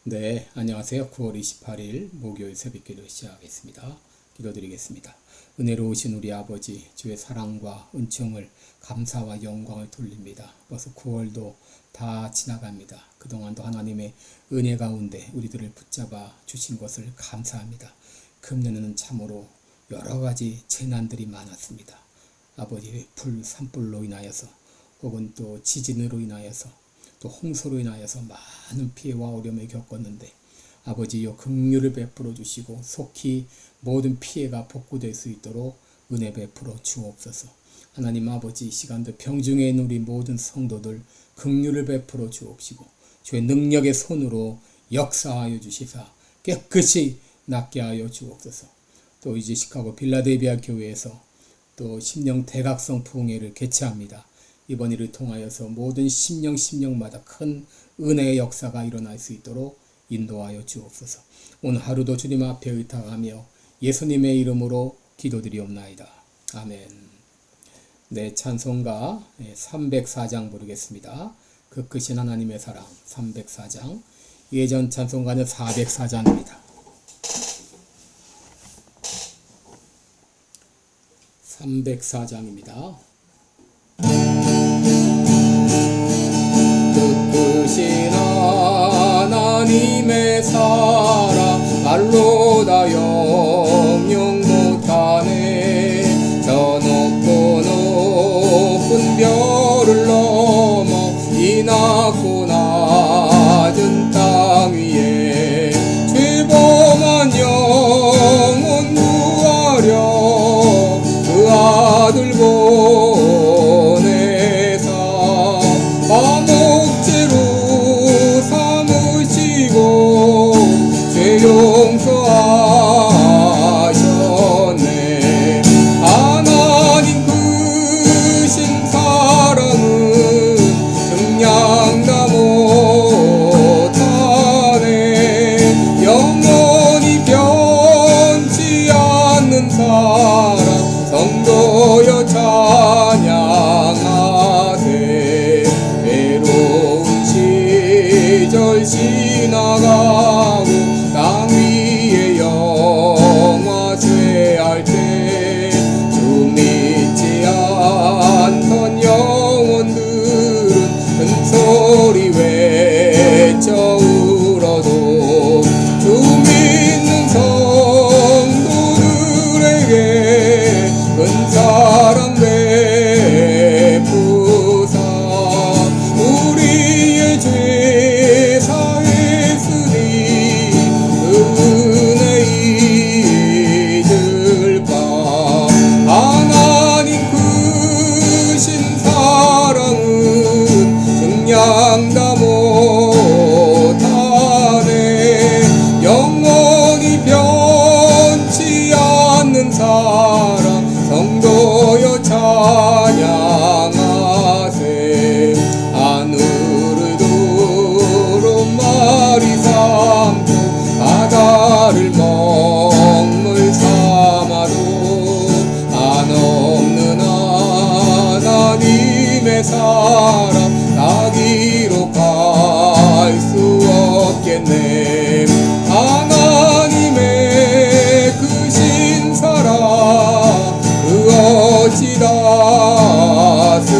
네, 안녕하세요. 9월 28일 목요일 새벽기도 시작하겠습니다. 기도드리겠습니다. 은혜로우신 우리 아버지, 주의 사랑과 은총을 감사와 영광을 돌립니다. 벌써 9월도 다 지나갑니다. 그동안도 하나님의 은혜 가운데 우리들을 붙잡아 주신 것을 감사합니다. 금년에는 참으로 여러 가지 재난들이 많았습니다. 아버지, 산불로 인하여서 혹은 또 지진으로 인하여서 또 홍수로 인하여서 많은 피해와 어려움을 겪었는데 아버지여 긍휼을 베풀어 주시고 속히 모든 피해가 복구될 수 있도록 은혜 베풀어 주옵소서. 하나님 아버지, 이 시간도 병중에 있는 우리 모든 성도들 긍휼을 베풀어 주옵시고 주의 능력의 손으로 역사하여 주시사 깨끗이 낫게 하여 주옵소서. 또 이제 시카고 빌라델비아 교회에서 또 심령 대각성 부흥회를 개최합니다. 이번 일을 통하여서 모든 심령마다 큰 은혜의 역사가 일어날 수 있도록 인도하여 주옵소서. 오늘 하루도 주님 앞에 의탁하며 예수님의 이름으로 기도드리옵나이다. 아멘. 네, 찬송가 304장 부르겠습니다. 그 크신 하나님의 사랑 304장. 예전 찬송가는 404장입니다. 304장입니다. 크신 하나님의 사랑 말로 다 영영 못하네. 저 높고 높은 별을 넘어 이 낮고 낮은 땅 위에 죄범한 영혼 구하려 그 아들 보내사 목재로 삼으시고 죄 용서하셨네. 하나님 크신 사랑은 증량다 못하네. 영원히 변치 않는 사랑 성도여 찬양하세. 외로운 시절 지나가고 땅 위에 영화 쇠할 때 주 믿지 않던 영혼들은 큰 소리 외쳐 울어도 주 믿는 성도들에게 큰 사랑 베푸사 우리의 죄 사했으니 그 은혜 잊을까. 하나님 크신 사랑은 증량 다 못하네. 영원히 변치 않는 사랑 성도여 찬양하세. 하늘을 두루마리 삼고 바다를 먹물 삼아도 한없는 하나님의 사랑 다 기록할 수 없겠네. 하나님의 크신 사랑 그 어찌 닿았을까.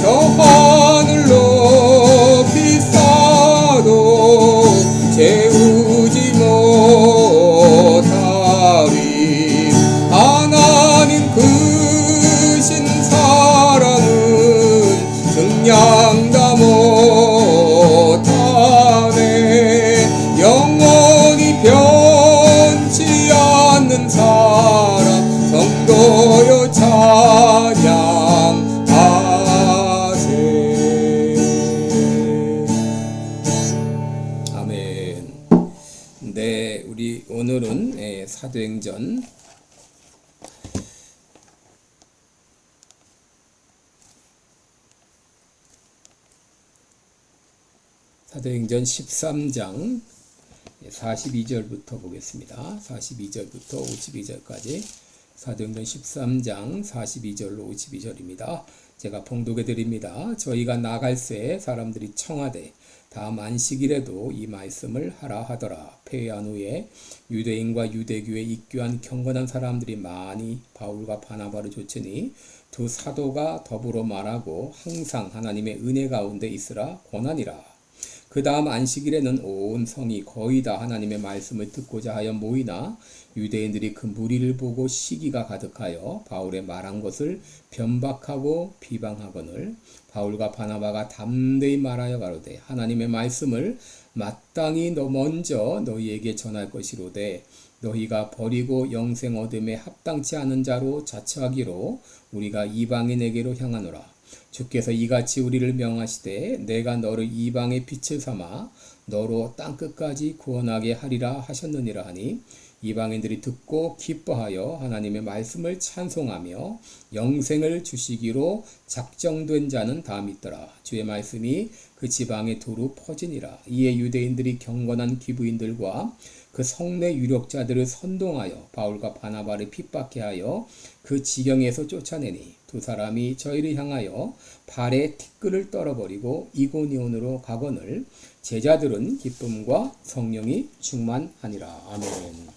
저 하늘 높이 쌓아도 채우지 못하리. 하나님 크신 사랑은 증량 다 못하네. 영원히 변치 않는 사랑 성도여 찬양하세. 아멘. 네, 우리 오늘은 사도행전 13장 42절부터 보겠습니다. 42절부터 52절까지 사도행전 13장 42절로 52절입니다. 제가 봉독해 드립니다. 저희가 나갈새 사람들이 청하되 다음 안식일에도 이 말씀을 하라 하더라. 폐회한 후에 유대인과 유대교에 입교한 경건한 사람들이 많이 바울과 바나바를 좇으니 두 사도가 더불어 말하고 항상 하나님의 은혜 가운데 있으라 권하니라. 그 다음 안식일에는 온 성이 거의 다 하나님의 말씀을 듣고자 하여 모이나 유대인들이 그 무리를 보고 시기가 가득하여 바울의 말한 것을 변박하고 비방하거늘 바울과 바나바가 담대히 말하여 가로되 하나님의 말씀을 마땅히 먼저 너희에게 전할 것이로되 너희가 버리고 영생 얻음에 합당치 않은 자로 자처하기로 우리가 이방인에게로 향하노라. 주께서 이같이 우리를 명하시되 내가 너를 이방의 빛을 삼아 너로 땅끝까지 구원하게 하리라 하셨느니라 하니 이방인들이 듣고 기뻐하여 하나님의 말씀을 찬송하며 영생을 주시기로 작정된 자는 다 믿더라. 주의 말씀이 그 지방에 두루 퍼지니라. 이에 유대인들이 경건한 기부인들과 그 성내 유력자들을 선동하여 바울과 바나바를 핍박해 하여 그 지경에서 쫓아내니 두 사람이 저희를 향하여 발에 티끌을 떨어버리고 이고니온으로 가거늘 제자들은 기쁨과 성령이 충만하니라. 아멘.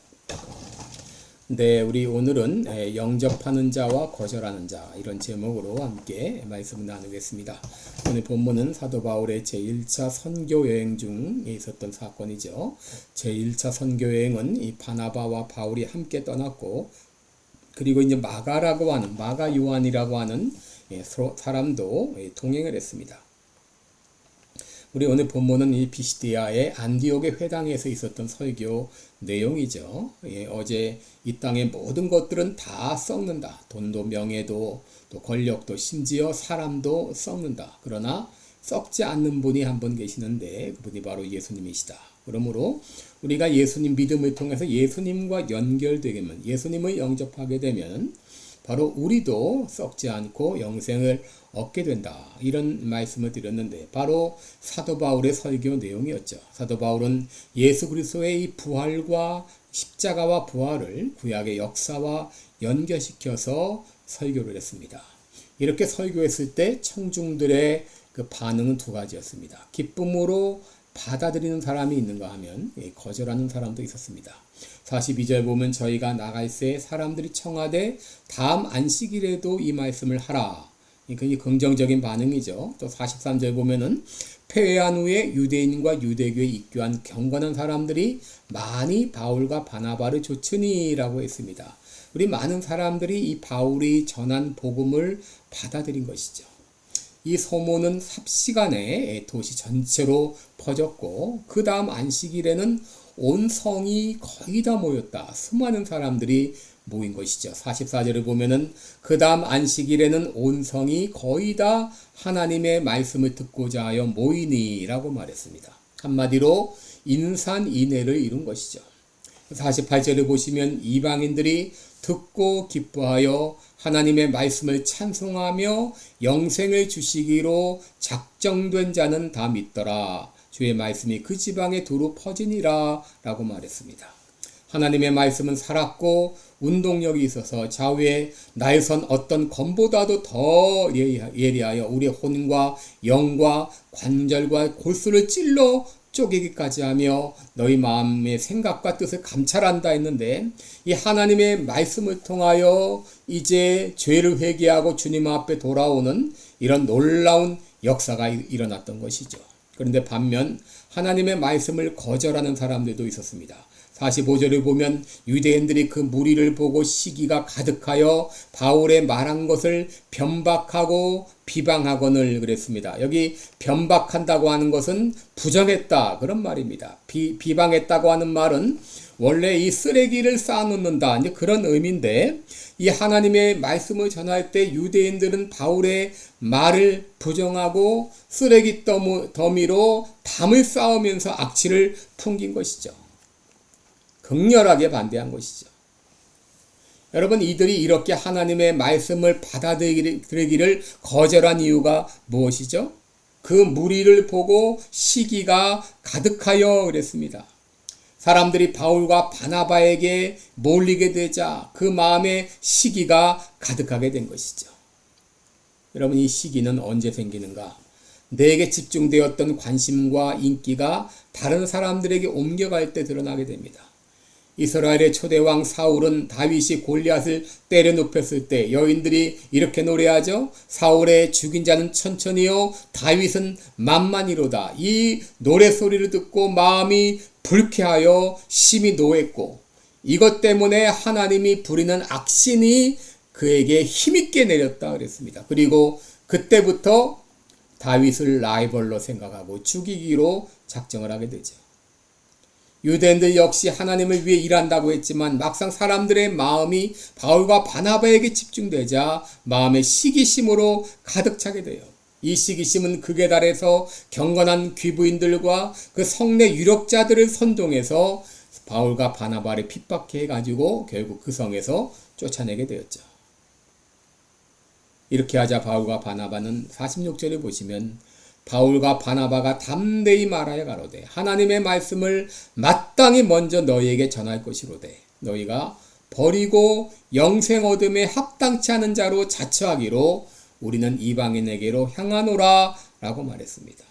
네, 우리 오늘은 영접하는 자와 거절하는 자 이런 제목으로 함께 말씀을 나누겠습니다. 오늘 본문은 사도 바울의 제1차 선교 여행 중에 있었던 사건이죠. 제1차 선교 여행은 이 바나바와 바울이 함께 떠났고 그리고 이제 마가 요한이라고 하는 사람도 동행을 했습니다. 우리 오늘 본문은 이 비시디아의 안디옥의 회당에서 있었던 설교 내용이죠. 어제 이 땅의 모든 것들은 다 썩는다. 돈도 명예도 또 권력도 심지어 사람도 썩는다. 그러나 썩지 않는 분이 한 분 계시는데 그분이 바로 예수님이시다. 그러므로 우리가 예수님 믿음을 통해서 예수님과 연결되게면 예수님을 영접하게 되면 바로 우리도 썩지 않고 영생을 얻게 된다. 이런 말씀을 드렸는데 바로 사도 바울의 설교 내용이었죠. 사도 바울은 예수 그리스도의 이 부활과 십자가와 부활을 구약의 역사와 연결시켜서 설교를 했습니다. 이렇게 설교했을 때 청중들의 그 반응은 두 가지였습니다. 기쁨으로 받아들이는 사람이 있는가 하면 거절하는 사람도 있었습니다. 42절 보면 저희가 나갈새 사람들이 청하되 다음 안식일에도 이 말씀을 하라. 굉장히 긍정적인 반응이죠. 또 43절 보면은 폐회한 후에 유대인과 유대교에 입교한 경건한 사람들이 많이 바울과 바나바를 좇으니라고 했습니다. 우리 많은 사람들이 이 바울이 전한 복음을 받아들인 것이죠. 이 소문은 삽시간에 도시 전체로 퍼졌고 그 다음 안식일에는 온 성이 거의 다 모였다. 수많은 사람들이 모인 것이죠. 44절을 보면은 그 다음 안식일에는 온 성이 거의 다 하나님의 말씀을 듣고자 하여 모이니라고 말했습니다. 한마디로 인산인해를 이룬 것이죠. 48절을 보시면 이방인들이 듣고 기뻐하여 하나님의 말씀을 찬송하며 영생을 주시기로 작정된 자는 다 믿더라. 주의 말씀이 그 지방에 두루 퍼지니라 라고 말했습니다. 하나님의 말씀은 살았고 운동력이 있어서 좌우에 날선 어떤 검보다도 더 예리하여 우리의 혼과 영과 관절과 골수를 찔러 쪼개기까지 하며 너희 마음의 생각과 뜻을 감찰한다 했는데 이 하나님의 말씀을 통하여 이제 죄를 회개하고 주님 앞에 돌아오는 이런 놀라운 역사가 일어났던 것이죠. 그런데 반면 하나님의 말씀을 거절하는 사람들도 있었습니다. 45절을 보면 유대인들이 그 무리를 보고 시기가 가득하여 바울의 말한 것을 변박하고 비방하거늘 그랬습니다. 여기 변박한다고 하는 것은 부정했다 그런 말입니다. 비방했다고 하는 말은 원래 이 쓰레기를 쌓아놓는다 이제 그런 의미인데 이 하나님의 말씀을 전할 때 유대인들은 바울의 말을 부정하고 쓰레기 더미로 담을 쌓으면서 악취를 풍긴 것이죠. 극렬하게 반대한 것이죠. 여러분 이들이 이렇게 하나님의 말씀을 받아들이기를 거절한 이유가 무엇이죠? 그 무리를 보고 시기가 가득하여 그랬습니다. 사람들이 바울과 바나바에게 몰리게 되자 그 마음에 시기가 가득하게 된 것이죠. 여러분, 이 시기는 언제 생기는가? 내게 집중되었던 관심과 인기가 다른 사람들에게 옮겨갈 때 드러나게 됩니다. 이스라엘의 초대왕 사울은 다윗이 골리앗을 때려 눕혔을 때 여인들이 이렇게 노래하죠. 사울의 죽인 자는 천천히요, 다윗은 만만히로다. 이 노래소리를 듣고 마음이 불쾌하여 심히 노했고, 이것 때문에 하나님이 부리는 악신이 그에게 힘있게 내렸다 그랬습니다. 그리고 그때부터 다윗을 라이벌로 생각하고 죽이기로 작정을 하게 되죠. 유대인들 역시 하나님을 위해 일한다고 했지만 막상 사람들의 마음이 바울과 바나바에게 집중되자 마음의 시기심으로 가득 차게 돼요. 이 시기심은 극에 달해서 경건한 귀부인들과 그 성내 유력자들을 선동해서 바울과 바나바를 핍박해 가지고 결국 그 성에서 쫓아내게 되었죠. 이렇게 하자 바울과 바나바는 46절에 보시면 바울과 바나바가 담대히 말하여 가로되 하나님의 말씀을 마땅히 먼저 너희에게 전할 것이로되 너희가 버리고 영생 얻음에 합당치 않은 자로 자처하기로 우리는 이방인에게로 향하노라 라고 말했습니다.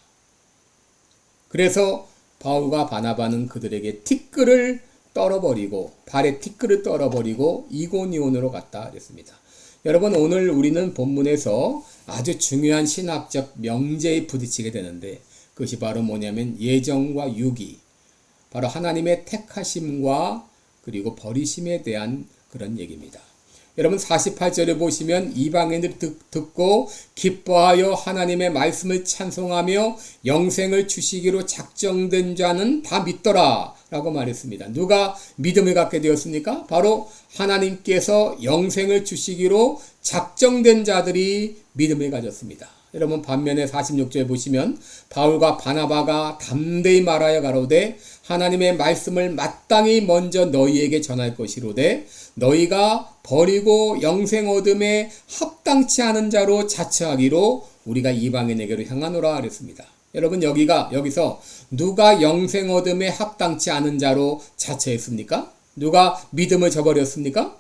그래서 바울과 바나바는 그들에게 티끌을 떨어버리고 발에 티끌을 떨어버리고 이고니온으로 갔다 그랬습니다. 여러분, 오늘 우리는 본문에서 아주 중요한 신학적 명제에 부딪히게 되는데 그것이 바로 뭐냐면 예정과 유기, 바로 하나님의 택하심과 그리고 버리심에 대한 그런 얘기입니다. 여러분 48절에 보시면 이방인들 듣고 기뻐하여 하나님의 말씀을 찬송하며 영생을 주시기로 작정된 자는 다 믿더라 라고 말했습니다. 누가 믿음을 갖게 되었습니까? 바로 하나님께서 영생을 주시기로 작정된 자들이 믿음을 가졌습니다. 여러분 반면에 46절에 보시면 바울과 바나바가 담대히 말하여 가로되 하나님의 말씀을 마땅히 먼저 너희에게 전할 것이로되 너희가 버리고 영생 얻음에 합당치 않은 자로 자처하기로 우리가 이방인에게로 향하노라 그랬습니다. 여러분 여기서 누가 영생 얻음에 합당치 않은 자로 자처했습니까? 누가 믿음을 저버렸습니까?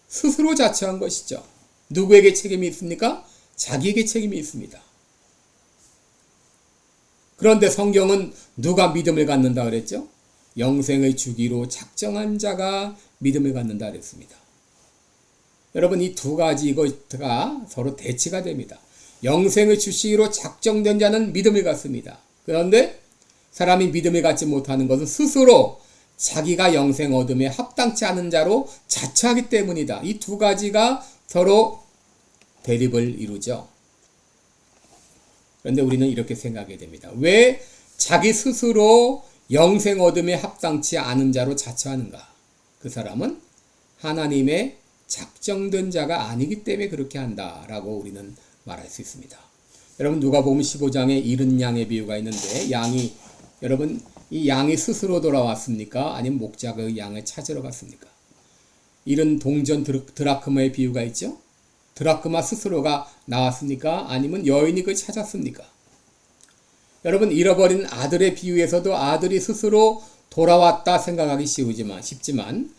스스로 자처한 것이죠. 누구에게 책임이 있습니까? 자기에게 책임이 있습니다. 그런데 성경은 누가 믿음을 갖는다 그랬죠? 영생을 주기로 작정한 자가 믿음을 갖는다 그랬습니다. 여러분 이 두 가지 이것가 서로 대치가 됩니다. 영생을 주시기로 작정된 자는 믿음을 갖습니다. 그런데 사람이 믿음을 갖지 못하는 것은 스스로 자기가 영생 얻음에 합당치 않은 자로 자처하기 때문이다. 이 두 가지가 서로 대립을 이루죠. 그런데 우리는 이렇게 생각하게 됩니다. 왜 자기 스스로 영생 얻음에 합당치 않은 자로 자처하는가? 그 사람은 하나님의 작정된 자가 아니기 때문에 그렇게 한다라고 우리는 말할 수 있습니다. 여러분 누가복음 15장에 잃은 양의 비유가 있는데 여러분 이 양이 스스로 돌아왔습니까? 아니면 목자가 그 양을 찾으러 갔습니까? 잃은 동전 드라크마의 비유가 있죠? 드라크마 스스로가 나왔습니까? 아니면 여인이 그걸 찾았습니까? 여러분 잃어버린 아들의 비유에서도 아들이 스스로 돌아왔다 생각하기 쉽지만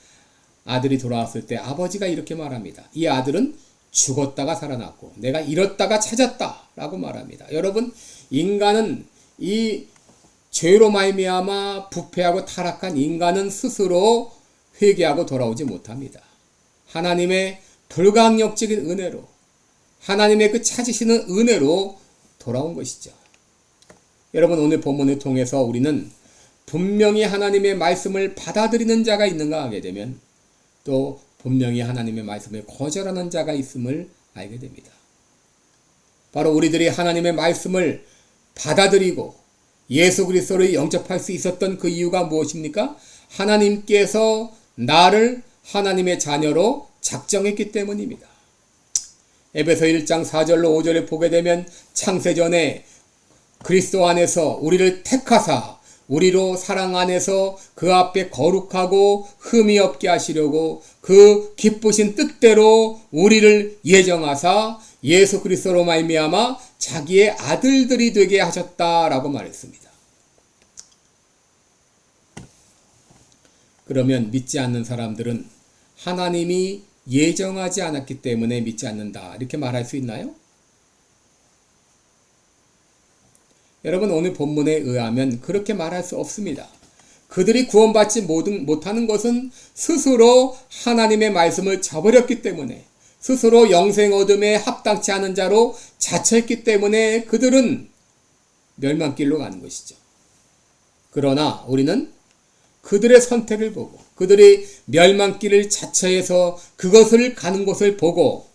아들이 돌아왔을 때 아버지가 이렇게 말합니다. 이 아들은 죽었다가 살아났고 내가 잃었다가 찾았다 라고 말합니다. 여러분 인간은 이 죄로 말미암아 부패하고 타락한 인간은 스스로 회개하고 돌아오지 못합니다. 하나님의 불강력적인 은혜로 하나님의 그 찾으시는 은혜로 돌아온 것이죠. 여러분 오늘 본문을 통해서 우리는 분명히 하나님의 말씀을 받아들이는 자가 있는가 하게 되면 또 분명히 하나님의 말씀을 거절하는 자가 있음을 알게 됩니다. 바로 우리들이 하나님의 말씀을 받아들이고 예수 그리스도를 영접할 수 있었던 그 이유가 무엇입니까? 하나님께서 나를 하나님의 자녀로 작정했기 때문입니다. 에베소 1장 4절로 5절에 보게 되면 창세전에 그리스도 안에서 우리를 택하사 우리로 사랑 안에서 그 앞에 거룩하고 흠이 없게 하시려고 그 기쁘신 뜻대로 우리를 예정하사 예수 그리스도로 말미암아 자기의 아들들이 되게 하셨다라고 말했습니다. 그러면 믿지 않는 사람들은 하나님이 예정하지 않았기 때문에 믿지 않는다 이렇게 말할 수 있나요? 여러분 오늘 본문에 의하면 그렇게 말할 수 없습니다. 그들이 구원받지 못하는 것은 스스로 하나님의 말씀을 저버렸기 때문에, 스스로 영생 어둠에 합당치 않은 자로 자처했기 때문에 그들은 멸망길로 가는 것이죠. 그러나 우리는 그들의 선택을 보고 그들이 멸망길을 자처해서 그것을 가는 곳을 보고,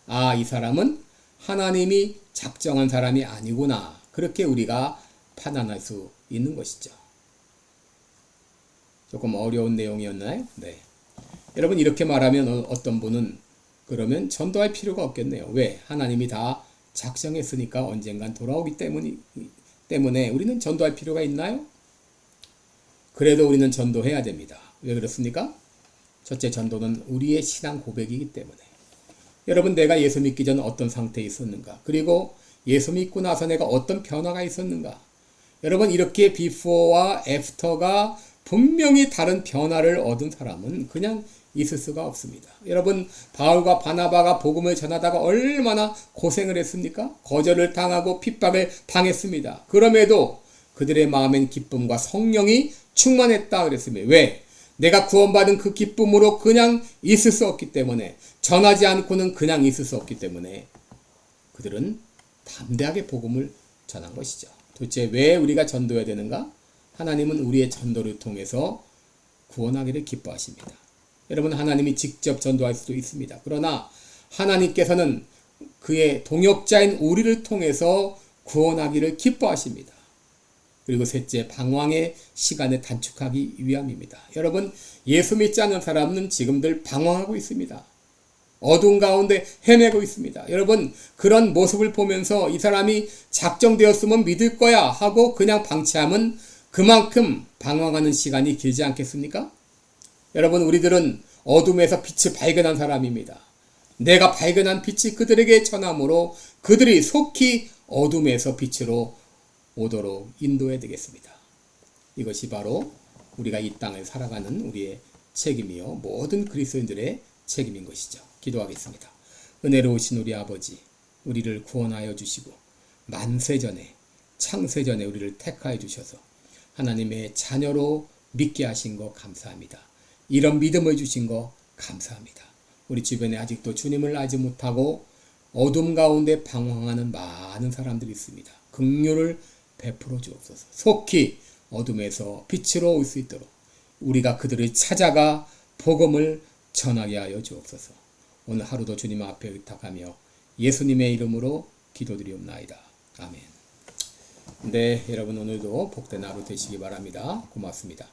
아, 이 사람은 하나님이 작정한 사람이 아니구나, 그렇게 우리가 판단할 수 있는 것이죠. 조금 어려운 내용이었나요? 네. 여러분 이렇게 말하면 어떤 분은 그러면 전도할 필요가 없겠네요. 왜? 하나님이 다 작정했으니까 언젠간 돌아오기 때문에 우리는 전도할 필요가 있나요? 그래도 우리는 전도해야 됩니다. 왜 그렇습니까? 첫째, 전도는 우리의 신앙 고백이기 때문에. 여러분, 내가 예수 믿기 전 어떤 상태에 있었는가? 그리고 예수 믿고 나서 내가 어떤 변화가 있었는가? 여러분, 이렇게 비포와 애프터가 분명히 다른 변화를 얻은 사람은 그냥 있을 수가 없습니다. 여러분, 바울과 바나바가 복음을 전하다가 얼마나 고생을 했습니까? 거절을 당하고 핍박을 당했습니다. 그럼에도 그들의 마음엔 기쁨과 성령이 충만했다 그랬습니다. 왜? 내가 구원받은 그 기쁨으로 그냥 있을 수 없기 때문에, 전하지 않고는 그냥 있을 수 없기 때문에 그들은 담대하게 복음을 전한 것이죠. 도대체 왜 우리가 전도해야 되는가? 하나님은 우리의 전도를 통해서 구원하기를 기뻐하십니다. 여러분, 하나님이 직접 전도할 수도 있습니다. 그러나 하나님께서는 그의 동역자인 우리를 통해서 구원하기를 기뻐하십니다. 그리고 셋째, 방황의 시간을 단축하기 위함입니다. 여러분, 예수 믿지 않는 사람은 지금들 방황하고 있습니다. 어두운 가운데 헤매고 있습니다. 여러분, 그런 모습을 보면서 이 사람이 작정되었으면 믿을 거야 하고 그냥 방치하면 그만큼 방황하는 시간이 길지 않겠습니까? 여러분, 우리들은 어둠에서 빛을 발견한 사람입니다. 내가 발견한 빛이 그들에게 전함으로 그들이 속히 어둠에서 빛으로 오도록 인도해야 되겠습니다. 이것이 바로 우리가 이 땅을 살아가는 우리의 책임이요, 모든 그리스도인들의 책임인 것이죠. 기도하겠습니다. 은혜로우신 우리 아버지, 우리를 구원하여 주시고 만세전에, 창세전에 우리를 택하여 주셔서 하나님의 자녀로 믿게 하신 거 감사합니다. 이런 믿음을 주신 거 감사합니다. 우리 주변에 아직도 주님을 알지 못하고 어둠 가운데 방황하는 많은 사람들이 있습니다. 긍휼을 베풀어 주옵소서. 속히 어둠에서 빛으로 올 수 있도록 우리가 그들을 찾아가 복음을 전하게 하여 주옵소서. 오늘 하루도 주님 앞에 의탁하며 예수님의 이름으로 기도드리옵나이다. 아멘. 네, 여러분 오늘도 복된 하루 되시기 바랍니다. 고맙습니다.